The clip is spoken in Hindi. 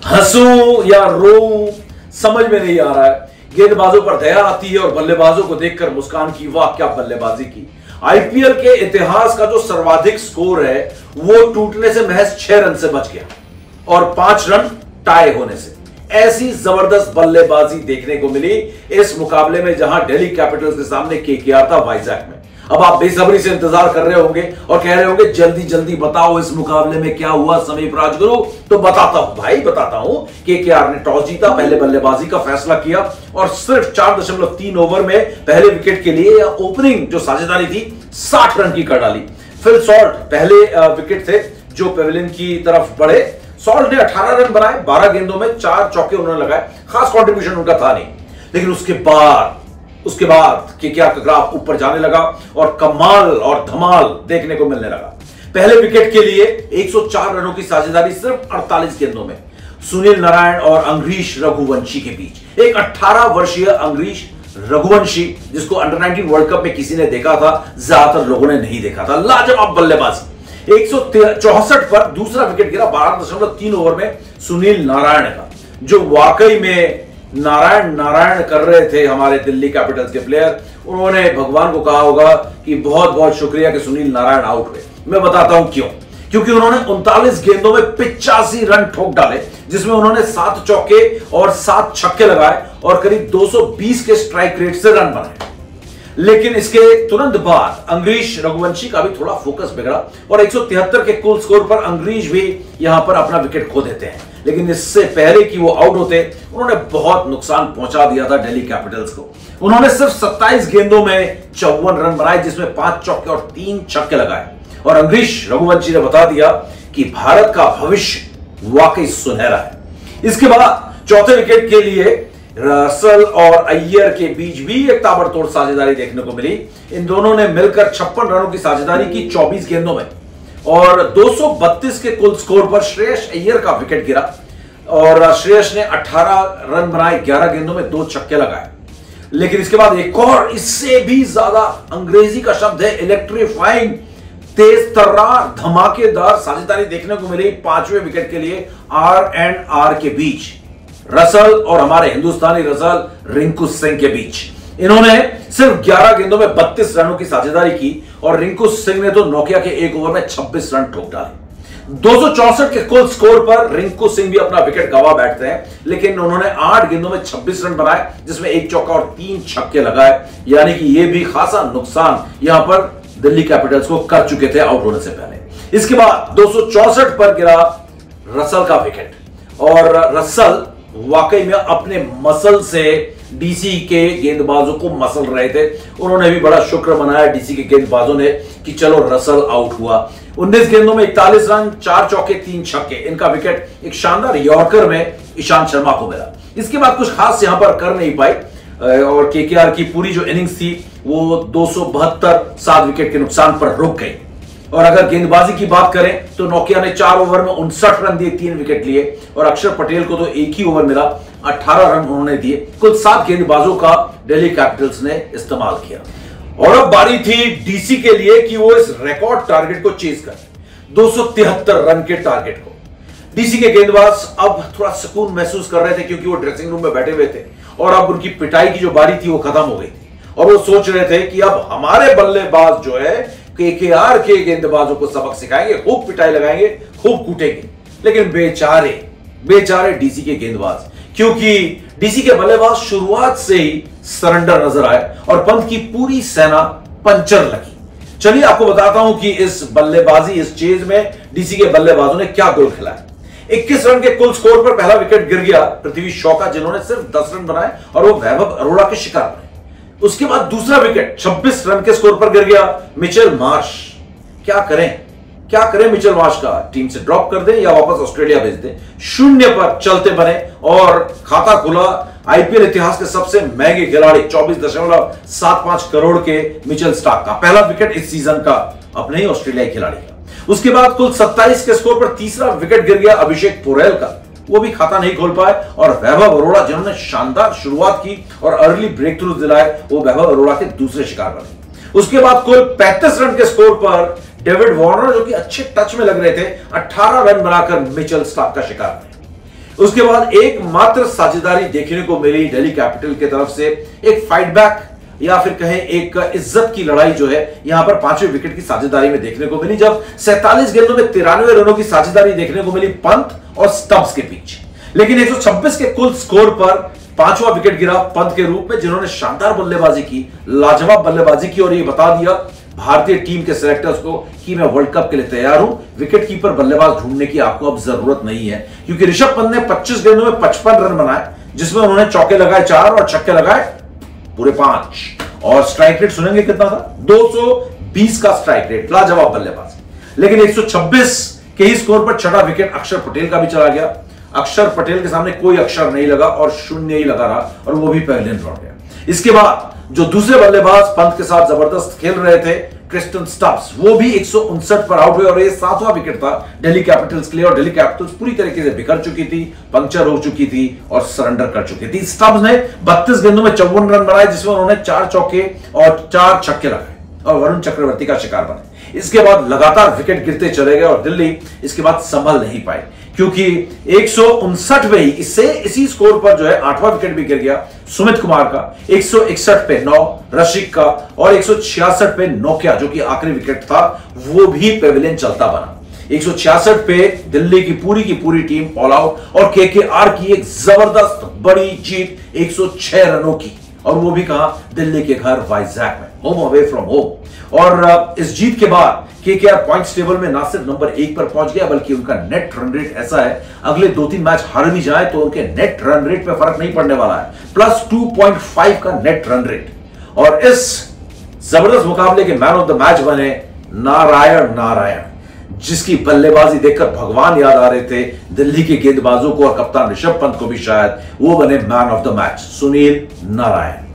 हंसू या रो समझ में नहीं आ रहा है। गेंदबाजों पर दया आती है और बल्लेबाजों को देखकर मुस्कान की, वाह क्या बल्लेबाजी की। आईपीएल के इतिहास का जो सर्वाधिक स्कोर है वो टूटने से महज 6 रन से बच गया और 5 रन टाई होने से। ऐसी जबरदस्त बल्लेबाजी देखने को मिली इस मुकाबले में, जहां दिल्ली कैपिटल्स के सामने केकेआर था वाइजैक में। अब आप बेसब्री से इंतजार कर रहे होंगे और कह रहे होंगे जल्दी जल्दी बताओ इस मुकाबले में क्या हुआ समीप राजगुरु। तो बताता हूं भाई, बताता हूं। केकेआर ने टॉस जीता, पहले बल्लेबाजी का फैसला किया और सिर्फ 4.3 ओवर में पहले विकेट के लिए या ओपनिंग जो साझेदारी थी 60 रन की कर डाली। फिल सॉल्ट पहले विकेट थे जो पेविलियन की तरफ बढ़े। सॉल्ट ने 18 रन बनाए, 12 गेंदों में 4 चौके उन्होंने लगाए। खास कंट्रीब्यूशन उनका था नहीं, लेकिन उसके बाद केकेआर का ग्राफ ऊपर जाने लगा और कमाल और धमाल देखने को मिलने लगा। पहले विकेट के लिए 104 रनों की साझेदारी सिर्फ 48 गेंदों में सुनील नारायण और अंग्रीश रघुवंशी के बीच। एक 18 वर्षीय अंग्रीश रघुवंशी जिसको अंडर 19 वर्ल्ड कप में किसी ने देखा था, ज्यादातर लोगों ने नहीं देखा था। लाजवाब बल्लेबाजी। 164 पर दूसरा विकेट गिरा 12.3 ओवर में सुनील नारायण का, जो वाकई में नारायण कर रहे थे हमारे दिल्ली कैपिटल्स के प्लेयर। उन्होंने भगवान को कहा होगा कि बहुत बहुत शुक्रिया कि सुनील नारायण आउट हुए। मैं बताता हूं क्यों। क्योंकि उन्होंने 39 गेंदों में 85 रन ठोक डाले, जिसमें उन्होंने 7 चौके और 7 छक्के लगाए और करीब 220 के स्ट्राइक रेट से रन बनाए। लेकिन इसके तुरंत बाद अंग्रीश रघुवंशी का भी थोड़ा फोकस बिगड़ा और 173 के कुल स्कोर पर अंग्रीश भी यहां पर अपना विकेट खो देते हैं। लेकिन इससे पहले कि वो आउट होते, उन्होंने बहुत नुकसान पहुंचा दिया था दिल्ली कैपिटल्स को। उन्होंने सिर्फ 27 गेंदों में 54 रन बनाए, जिसमें 5 चौके और 3 छक्के लगाए। और अंग्रीश रघुवंशी ने बता दिया कि भारत का भविष्य वाकई सुनहरा है। इसके बाद चौथे विकेट के लिए रसल और अय्यर के बीच भी एक ताबड़तोड़ साझेदारी देखने को मिली। इन दोनों ने मिलकर 56 रनों की साझेदारी की 24 गेंदों में और 232 के कुल स्कोर पर श्रेयस अय्यर का विकेट गिरा और श्रेयस ने 18 रन बनाए, 11 गेंदों में 2 छक्के लगाए। लेकिन इसके बाद एक और इससे भी ज्यादा अंग्रेजी का शब्द है इलेक्ट्रीफाइंग, तेज तर्रार, धमाकेदार साझेदारी देखने को मिली 5वें विकेट के लिए R&R के बीच, रसल और हमारे हिंदुस्तानी रसल रिंकू सिंह के बीच। इन्होंने सिर्फ 11 गेंदों में 32 रनों की साझेदारी की और रिंकू सिंह ने तो नोकिया के एक ओवर में 26 रन ठोक डाले। 264 के कुल स्कोर पर रिंकू सिंह भी अपना विकेट गंवा बैठते हैं, लेकिन उन्होंने 8 गेंदों में 26 रन बनाए, जिसमें 1 चौका और 3 छक्के लगाए। यानी कि यह भी खासा नुकसान यहां पर दिल्ली कैपिटल्स को कर चुके थे आउट होने से पहले। इसके बाद 264 पर गिरा रसल का विकेट और रसल वाकई में अपने मसल से डीसी के गेंदबाजों को मसल रहे थे। उन्होंने भी बड़ा शुक्र मनाया डीसी के गेंदबाजों ने कि चलो रसल आउट हुआ। 19 गेंदों में 41 रन, 4 चौके 3 छक्के। इनका विकेट एक शानदार यॉर्कर में ईशांत शर्मा को मिला। इसके बाद कुछ खास यहां पर कर नहीं पाई और केकेआर की पूरी जो इनिंग्स थी वो 272 7 विकेट के नुकसान पर रुक गई। और अगर गेंदबाजी की बात करें तो नोकिया ने 4 ओवर में 59 रन दिए, 3 विकेट लिए और अक्षर पटेल को तो एक ही ओवर मिला, 18 रन उन्होंने दिए। कुल 7 गेंदबाजों का दिल्ली कैपिटल्स ने इस्तेमाल किया। और अब बारी थी डीसी के लिए कि वो इस रिकॉर्ड टारगेट को चेज करे, 273 रन के टारगेट को। डीसी के गेंदबाज अब थोड़ा सुकून महसूस कर रहे थे क्योंकि वो ड्रेसिंग रूम में बैठे हुए थे और अब उनकी पिटाई की जो बारी थी वो खत्म हो गई थी और वो सोच रहे थे कि अब हमारे बल्लेबाज जो है केकेआर के गेंदबाजों को सबक सिखाएंगे, खूब पिटाई लगाएंगे, खूब कूटेंगे। लेकिन बेचारे डीसी के गेंदबाज, क्योंकि डीसी के बल्लेबाज शुरुआत से ही सरेंडर नजर आए और पंत की पूरी सेना पंचर लगी। चलिए आपको बताता हूं कि इस बल्लेबाजी, इस चेज में डीसी के बल्लेबाजों ने क्या गोल खिलाया। 21 रन के कुल स्कोर पर पहला विकेट गिर गया पृथ्वी शॉ का, जिन्होंने सिर्फ 10 रन बनाए और वो वैभव अरोड़ा के शिकार बने। उसके बाद दूसरा विकेट 26 रन के स्कोर पर गिर गया मिचेल मार्श। क्या करें मिचेल मार्श का, टीम से ड्रॉप कर दें या वापस ऑस्ट्रेलिया भेज दें। 0 पर चलते बने और खाता खुला आईपीएल इतिहास के सबसे महंगे खिलाड़ी 24.75 करोड़ के मिचेल स्टार्क का पहला विकेट इस सीजन का, अपने ही ऑस्ट्रेलियाई खिलाड़ी का। उसके बाद कुल 27 के स्कोर पर तीसरा विकेट गिर गया अभिषेक पोरेल का, वो भी खाता नहीं खोल पाए। और वैभव अरोड़ा जिन्होंने शानदार शुरुआत की और अर्ली ब्रेक थ्रू दिलाए, वो वैभव अरोड़ा के दूसरे शिकार बने। उसके बाद कुल 35 रन के स्कोर पर डेविड वार्नर, जो कि अच्छे टच में लग रहे थे, 18 रन बनाकर मिचेल स्टार्क का शिकार बने। उसके बाद एकमात्र साझेदारी देखने को मिली दिल्ली कैपिटल की तरफ से, एक फाइट बैक या फिर कहें एक इज्जत की लड़ाई जो है यहां पर 5वें विकेट की साझेदारी में देखने को मिली, जब 47 गेंदों में 93 रनों की साझेदारी देखने को मिली पंत और स्टब्स के बीच। लेकिन 126 के कुल स्कोर पर 5वां विकेट गिरा पंत के रूप में, जिन्होंने शानदार बल्लेबाजी की, लाजवाब बल्लेबाजी की और ये बता दिया भारतीय टीम के सिलेक्टर्स को कि मैं वर्ल्ड कप के लिए तैयार हूं। विकेट कीपर बल्लेबाज ढूंढने की आपको अब जरूरत नहीं है, क्योंकि ऋषभ पंत ने 25 गेंदों में 55 रन बनाए, जिसमें उन्होंने चौके लगाए 4 और छक्के लगाए पूरे 5, और स्ट्राइक रेट सुनेंगे कितना था, 220 का स्ट्राइक रेट। लाजवाब बल्लेबाज। लेकिन 126 के ही स्कोर पर छठा विकेट अक्षर पटेल का भी चला गया। अक्षर पटेल के सामने कोई अक्षर नहीं लगा और शून्य ही लगा रहा, और वो भी पेविलियन लौट गया। इसके बाद जो दूसरे बल्लेबाज पंत के साथ जबरदस्त खेल रहे थे, क्रिस्टन स्टब्स, वो भी 159 पर आउट हुए, और ये 7वां विकेट था दिल्ली कैपिटल्स के लिए। और दिल्ली कैपिटल्स पूरी तरीके से बिखर चुकी थी, पंक्चर हो चुकी थी और सरेंडर कर चुकी थी। स्टब्स ने 32 गेंदों में 54 रन बनाए, जिसमें उन्होंने 4 चौके और 4 छक्के लगाए और वरुण चक्रवर्ती का शिकार बने। इसके बाद लगातार विकेट गिरते चले गए और दिल्ली इसके बाद संभल नहीं पाई, क्योंकि 159 में ही इसी स्कोर पर जो है 8वां विकेट भी गिर गया सुमित कुमार का, 161 पे 9 रशिक का, और 166 पे नोकिया जो कि आखिरी विकेट था, वो भी पेविलियन चलता बना। 166 पे दिल्ली की पूरी टीम ऑल आउट, और केकेआर की एक जबरदस्त बड़ी जीत 106 रनों की, और वो भी कहां, दिल्ली के घर वाइजैक में, होम अवे फ्रॉम होम। और इस जीत के बाद केकेआर पॉइंट्स टेबल में ना सिर्फ नंबर 1 पर पहुंच गया, बल्कि उनका नेट रन रेट ऐसा है, अगले 2-3 मैच हार भी जाए तो उनके नेट रन रेट पे फर्क नहीं पड़ने वाला है, +2.5 का नेट रन रेट। और इस जबरदस्त मुकाबले के मैन ऑफ द मैच बने नारायण, जिसकी बल्लेबाजी देखकर भगवान याद आ रहे थे दिल्ली के गेंदबाजों को और कप्तान ऋषभ पंत को भी, शायद वो बने man of the match, Sunil Narayan.